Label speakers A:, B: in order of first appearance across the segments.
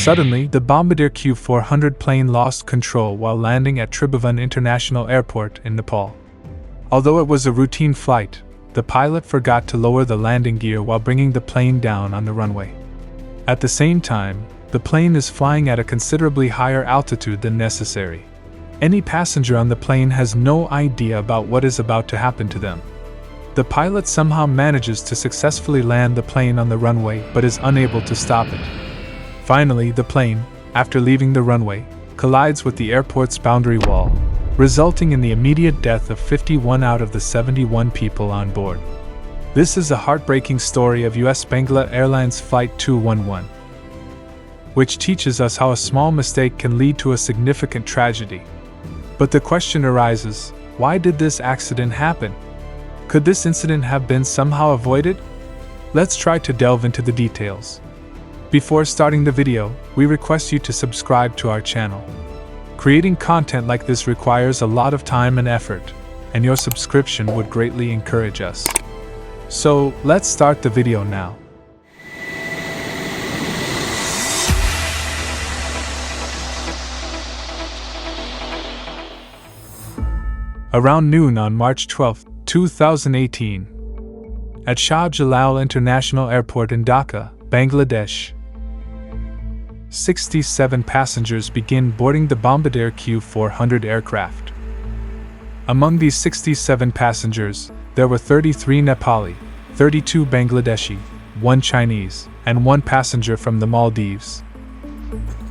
A: Suddenly, the Bombardier Q400 plane lost control while landing at Tribhuvan International Airport in Nepal. Although it was a routine flight, the pilot forgot to lower the landing gear while bringing the plane down on the runway. At the same time, the plane is flying at a considerably higher altitude than necessary. Any passenger on the plane has no idea about what is about to happen to them. The pilot somehow manages to successfully land the plane on the runway but is unable to stop it. Finally, the plane, after leaving the runway, collides with the airport's boundary wall, resulting in the immediate death of 51 out of the 71 people on board. This is a heartbreaking story of US-Bangla Airlines Flight 211, which teaches us how a small mistake can lead to a significant tragedy. But the question arises, why did this accident happen? Could this incident have been somehow avoided? Let's try to delve into the details. Before starting the video, we request you to subscribe to our channel. Creating content like this requires a lot of time and effort, and your subscription would greatly encourage us. So, let's start the video now. Around noon on March 12, 2018, at Shah Jalal International Airport in Dhaka, Bangladesh, 67 passengers begin boarding the Bombardier Q400 aircraft. Among these 67 passengers, there were 33 Nepali, 32 Bangladeshi, 1 Chinese, and 1 passenger from the Maldives.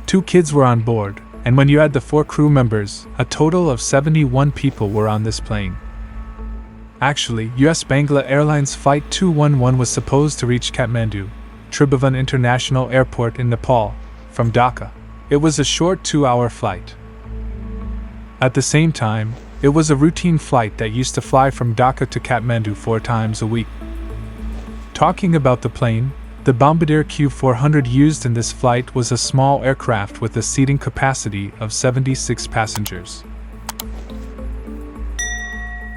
A: 2 kids were on board, and when you add the 4 crew members, a total of 71 people were on this plane. Actually, US-Bangla Airlines Flight 211 was supposed to reach Kathmandu, Tribhuvan International Airport in Nepal, from Dhaka. It was a short 2-hour flight. At the same time, it was a routine flight that used to fly from Dhaka to Kathmandu 4 times a week. Talking about the plane, the Bombardier Q400 used in this flight was a small aircraft with a seating capacity of 76 passengers.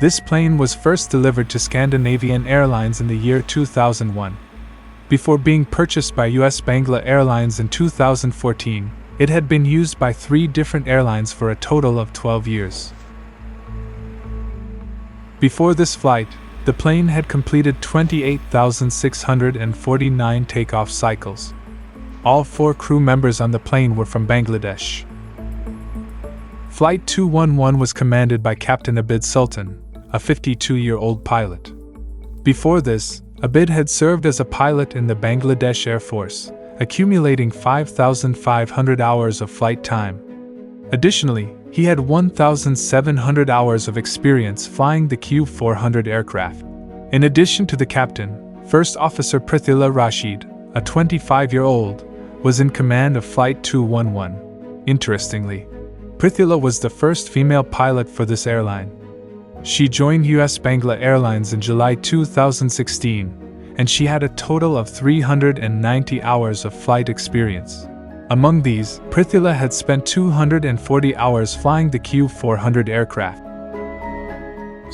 A: This plane was first delivered to Scandinavian Airlines in the year 2001. Before being purchased by US-Bangla Airlines in 2014, it had been used by 3 different airlines for a total of 12 years. Before this flight, the plane had completed 28,649 takeoff cycles. All 4 crew members on the plane were from Bangladesh. Flight 211 was commanded by Captain Abid Sultan, a 52-year-old pilot. Before this, Abid had served as a pilot in the Bangladesh Air Force, accumulating 5,500 hours of flight time. Additionally, he had 1,700 hours of experience flying the Q400 aircraft. In addition to the captain, First Officer Prithila Rashid, a 25-year-old, was in command of Flight 211. Interestingly, Prithila was the first female pilot for this airline. She joined US-Bangla Airlines in July 2016, and she had a total of 390 hours of flight experience. Among these, Prithila had spent 240 hours flying the Q400 aircraft.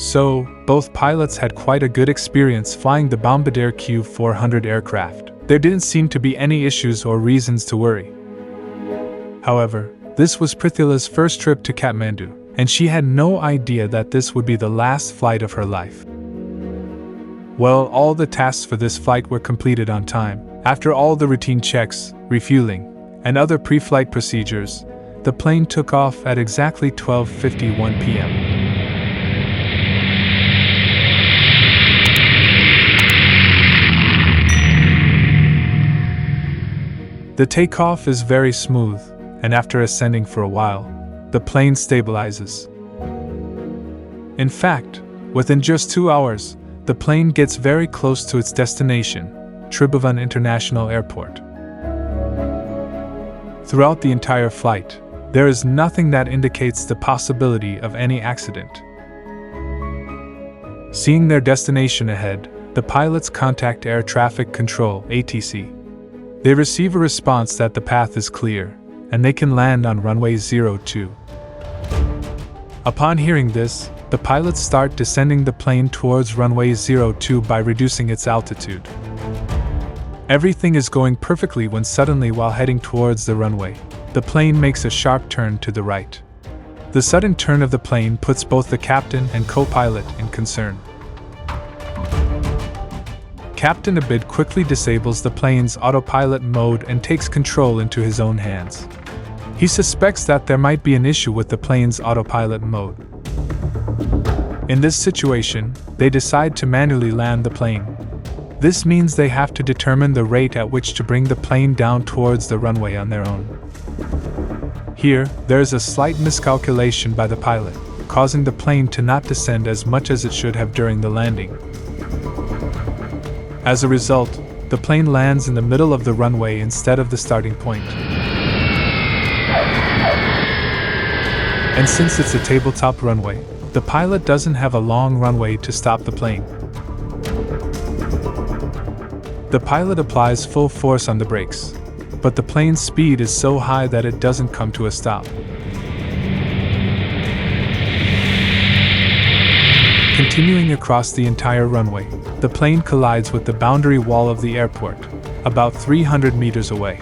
A: So, both pilots had quite a good experience flying the Bombardier Q400 aircraft. There didn't seem to be any issues or reasons to worry. However, this was Prithila's first trip to Kathmandu, and she had no idea that this would be the last flight of her life. Well, all the tasks for this flight were completed on time. After all the routine checks, refueling, and other pre-flight procedures, the plane took off at exactly 12:51 p.m. The takeoff is very smooth, and after ascending for a while, the plane stabilizes. In fact, within just 2 hours, the plane gets very close to its destination, Tribhuvan International Airport. Throughout the entire flight, there is nothing that indicates the possibility of any accident. Seeing their destination ahead, the pilots contact Air Traffic Control (ATC). They receive a response that the path is clear, and they can land on runway 02. Upon hearing this, the pilots start descending the plane towards runway 02 by reducing its altitude. Everything is going perfectly when suddenly, while heading towards the runway, the plane makes a sharp turn to the right. The sudden turn of the plane puts both the captain and co-pilot in concern. Captain Abid quickly disables the plane's autopilot mode and takes control into his own hands. He suspects that there might be an issue with the plane's autopilot mode. In this situation, they decide to manually land the plane. This means they have to determine the rate at which to bring the plane down towards the runway on their own. Here, there is a slight miscalculation by the pilot, causing the plane to not descend as much as it should have during the landing. As a result, the plane lands in the middle of the runway instead of the starting point. And since it's a tabletop runway, the pilot doesn't have a long runway to stop the plane. The pilot applies full force on the brakes, but the plane's speed is so high that it doesn't come to a stop. Continuing across the entire runway, the plane collides with the boundary wall of the airport, about 300 meters away.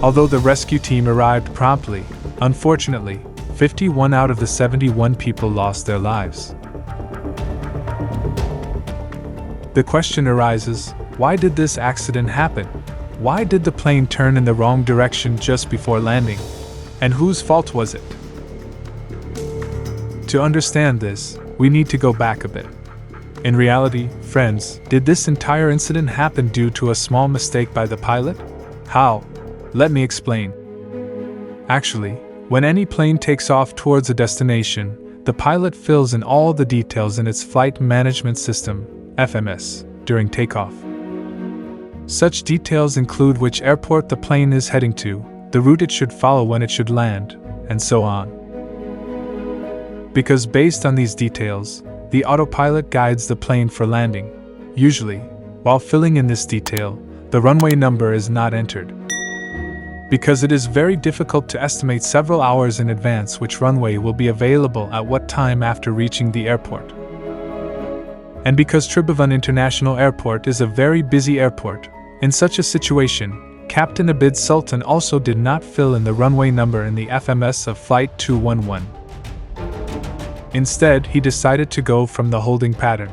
A: Although the rescue team arrived promptly, unfortunately, 51 out of the 71 people lost their lives. The question arises, why did this accident happen? Why did the plane turn in the wrong direction just before landing? And whose fault was it? To understand this, we need to go back a bit. In reality, friends, did this entire incident happen due to a small mistake by the pilot? How? Let me explain. Actually, when any plane takes off towards a destination, the pilot fills in all the details in its flight management system, FMS, during takeoff. Such details include which airport the plane is heading to, the route it should follow when it should land, and so on. Because based on these details, the autopilot guides the plane for landing. Usually, while filling in this detail, the runway number is not entered. Because it is very difficult to estimate several hours in advance which runway will be available at what time after reaching the airport. And because Tribhuvan International Airport is a very busy airport, in such a situation, Captain Abid Sultan also did not fill in the runway number in the FMS of Flight 211. Instead, he decided to go from the holding pattern.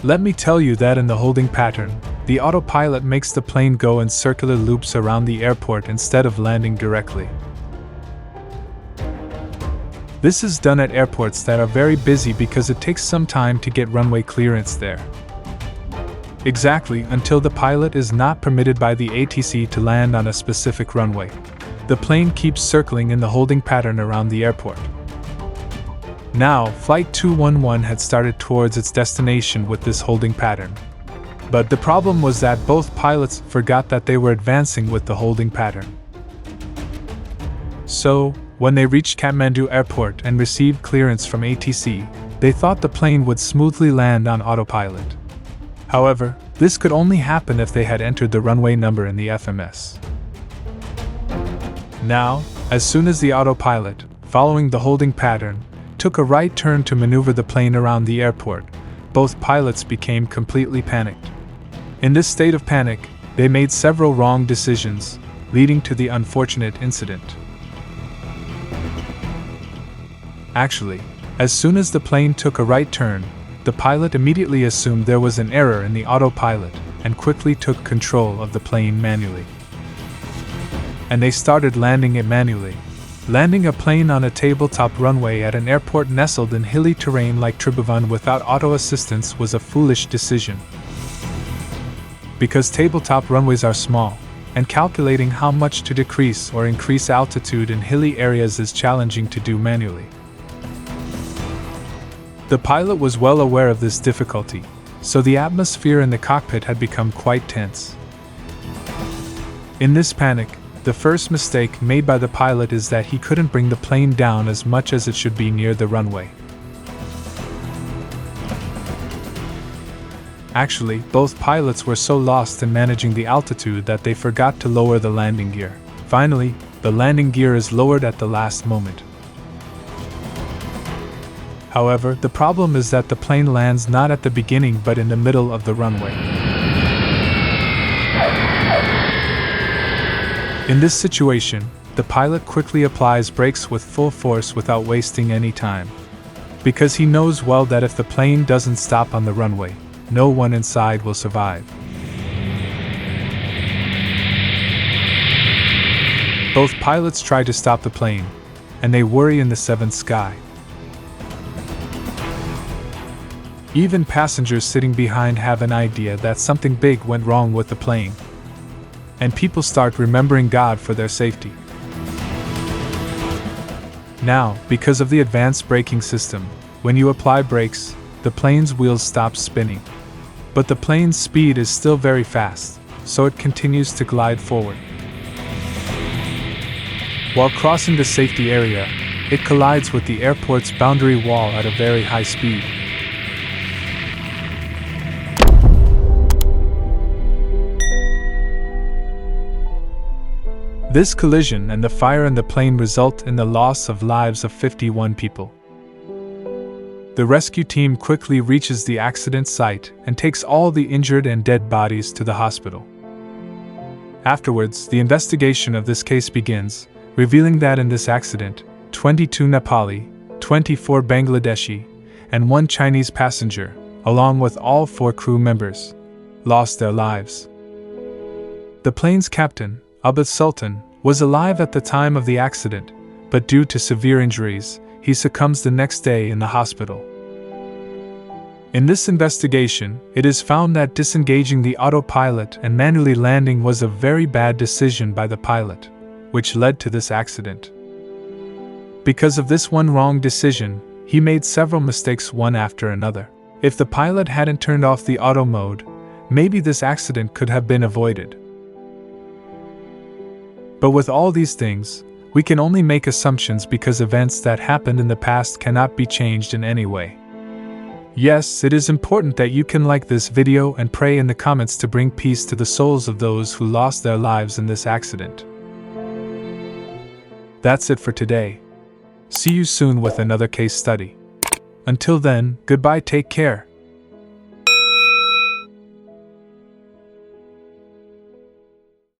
A: Let me tell you that in the holding pattern, the autopilot makes the plane go in circular loops around the airport instead of landing directly. This is done at airports that are very busy because it takes some time to get runway clearance there. Exactly until the pilot is not permitted by the ATC to land on a specific runway. The plane keeps circling in the holding pattern around the airport. Now, Flight 211 had started towards its destination with this holding pattern. But the problem was that both pilots forgot that they were advancing with the holding pattern. So, when they reached Kathmandu Airport and received clearance from ATC, they thought the plane would smoothly land on autopilot. However, this could only happen if they had entered the runway number in the FMS. Now, as soon as the autopilot, following the holding pattern, took a right turn to maneuver the plane around the airport, both pilots became completely panicked. In this state of panic, they made several wrong decisions, leading to the unfortunate incident. Actually, as soon as the plane took a right turn, the pilot immediately assumed there was an error in the autopilot and quickly took control of the plane manually. And they started landing it manually. Landing a plane on a tabletop runway at an airport nestled in hilly terrain like Tribhuvan without auto assistance was a foolish decision. Because tabletop runways are small, and calculating how much to decrease or increase altitude in hilly areas is challenging to do manually. The pilot was well aware of this difficulty, so the atmosphere in the cockpit had become quite tense. In this panic, the first mistake made by the pilot is that he couldn't bring the plane down as much as it should be near the runway. Actually, both pilots were so lost in managing the altitude that they forgot to lower the landing gear. Finally, the landing gear is lowered at the last moment. However, the problem is that the plane lands not at the beginning but in the middle of the runway. In this situation, the pilot quickly applies brakes with full force without wasting any time, because he knows well that if the plane doesn't stop on the runway, no one inside will survive. Both pilots try to stop the plane, and they worry in the seventh sky. Even passengers sitting behind have an idea that something big went wrong with the plane, and people start remembering God for their safety. Now, because of the advanced braking system, when you apply brakes, the plane's wheels stop spinning. But the plane's speed is still very fast, so it continues to glide forward. While crossing the safety area, it collides with the airport's boundary wall at a very high speed. This collision and the fire in the plane result in the loss of lives of 51 people. The rescue team quickly reaches the accident site and takes all the injured and dead bodies to the hospital. Afterwards, the investigation of this case begins, revealing that in this accident, 22 Nepali, 24 Bangladeshi, and 1 Chinese passenger, along with all 4 crew members, lost their lives. The plane's captain, Abid Sultan, was alive at the time of the accident, but due to severe injuries, he succumbs the next day in the hospital. In this investigation, it is found that disengaging the autopilot and manually landing was a very bad decision by the pilot, which led to this accident. Because of this one wrong decision, he made several mistakes one after another. If the pilot hadn't turned off the auto mode, maybe this accident could have been avoided. But with all these things, we can only make assumptions because events that happened in the past cannot be changed in any way. Yes, it is important that you can like this video and pray in the comments to bring peace to the souls of those who lost their lives in this accident. That's it for today. See you soon with another case study. Until then, goodbye, take care.